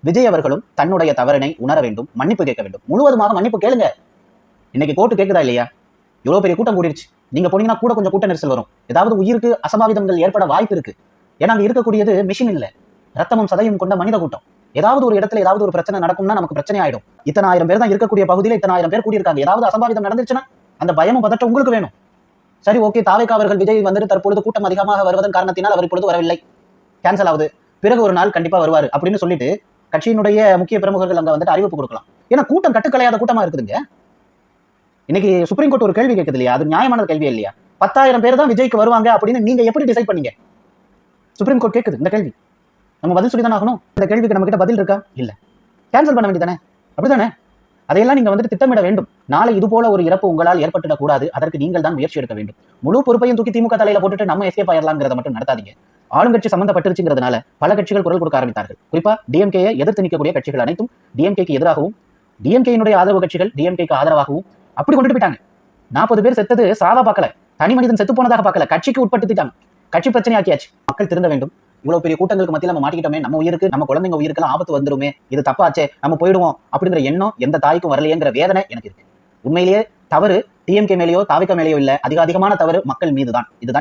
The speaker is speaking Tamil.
விஜய் அவர்களும் தன்னுடைய தவறினை உணர வேண்டும், மன்னிப்பு கேட்க வேண்டும். முழுவதுமாக மன்னிப்பு கேளுங்க. இன்னைக்கு கோர்ட்டு கேட்குதா இல்லையா? எவ்வளவு பெரிய கூட்டம் கூடிருச்சு. நீங்க போனீங்கன்னா கூட கொஞ்சம் கூட்ட நெரிசல் வரும். ஏதாவது உயிருக்கு அசம்பாவிதங்கள் ஏற்பட வாய்ப்பு இருக்கு. ஏன்னா அங்க இருக்கக்கூடியது மிஷின் இல்ல, ரத்தமும் சதையும் கொண்ட மனித கூட்டம். ஏதாவது ஒரு இடத்துல ஏதாவது ஒரு பிரச்சனை நடக்கும்னா நமக்கு பிரச்சனை ஆயிடும். இத்தனை ஆயிரம் பேர் தான் இருக்கக்கூடிய பகுதியில் இத்தனை ஆயிரம் பேர் கூடியிருக்காங்க. ஏதாவது அசம்பாவிதம் நடந்துச்சுன்னா அந்த பயமும் பதற்றம் உங்களுக்கு வேணும். சரி, ஓகே, தாவேகா அவர்கள் விஜய் வந்துட்டு தற்பொழுது கூட்டம் அதிகமாக வருவதன் காரணத்தினால் அவர் இப்பொழுது வரவில்லை, கேன்சல் ஆகுது, பிறகு ஒரு நாள் கண்டிப்பா வருவார் அப்படின்னு சொல்லிட்டு கட்சியினுடைய முக்கிய பிரமுகர்கள் அங்க வந்துட்டு அறிவிப்பு கொடுக்கலாம். ஏன்னா கூட்டம் கட்டுக்கலையாத கூட்டமா இருக்குதுங்க. இன்னைக்கு சுப்ரீம் கோர்ட் ஒரு கேள்வி கேட்குது இல்லையா? அது நியாயமான கேள்வி இல்லையா? 10,000 பேர் தான் விஜய்க்கு வருவாங்க அப்படின்னு நீங்க எப்படி டிசைட் பண்ணீங்க? சுப்ரீம் கோர்ட் கேட்குது இந்த கேள்வி. நம்ம பதில் சொல்லி தானே ஆகணும். இந்த கேள்விக்கு நம்ம கிட்ட பதில் இருக்கா? இல்ல. கேன்சல் பண்ண வேண்டியதானே? அப்படித்தானே? அதையெல்லாம் நீங்க வந்துட்டு திட்டமிட வேண்டும். நாளை இது போல ஒரு இறப்பு உங்களால் ஏற்பட்டுடக் கூடாது. அதற்கு நீங்கள் தான் முயற்சி எடுக்க வேண்டும். முழு பொறுப்பையும் தூக்கி திமுக தலையில போட்டுட்டு நம்ம எஸ்கேப் ஆயிரலாம்ங்கிறத மட்டும் நடத்தாதீங்க. ஆளுங்கட்சி சம்பந்தப்பட்டிருச்சுங்கிறதுனால பல கட்சிகள் குரல் கொடுக்க ஆரம்பித்தார்கள். குறிப்பா டிஎம்கேயை எதிர்த்து நிற்கக்கூடிய கட்சிகள் அனைத்தும் டிஎம்கேக்கு எதிராகவும், டிஎம்கேயினுடைய ஆதரவு கட்சிகள் டிஎம்கேக்கு ஆதரவாகவும் அப்படி கொண்டுட்டு போயிட்டாங்க. 40 பேர் செத்தது சாவா பார்க்கல, தனி மனிதன் செத்து போனதாக பார்க்கல, கட்சிக்கு உட்படுத்திட்டாங்க. கட்சி பிரச்சனை ஆக்கியாச்சு. மக்கள் திருந்த வேண்டும். இவ்வளவு பெரிய கூட்டங்களுக்கு மத்தியில் நம்ம மாட்டிக்கிட்டோமே, நம்ம உயிருக்கு, நம்ம குழந்தைங்க உயிருக்கெல்லாம் ஆபத்து வந்துருமே, இது தப்பாச்சே, நம்ம போயிடுவோம் அப்படிங்கிற எண்ணம் எந்த தாய்க்கும் வரலையேங்கிற வேதனை எனக்கு இருக்கு. உண்மையிலேயே தவறு டிஎம்கே மேலேயோ தாவேகா மேலேயோ இல்ல, அதிகமான தவறு மக்கள் மீதுதான். இதுதான்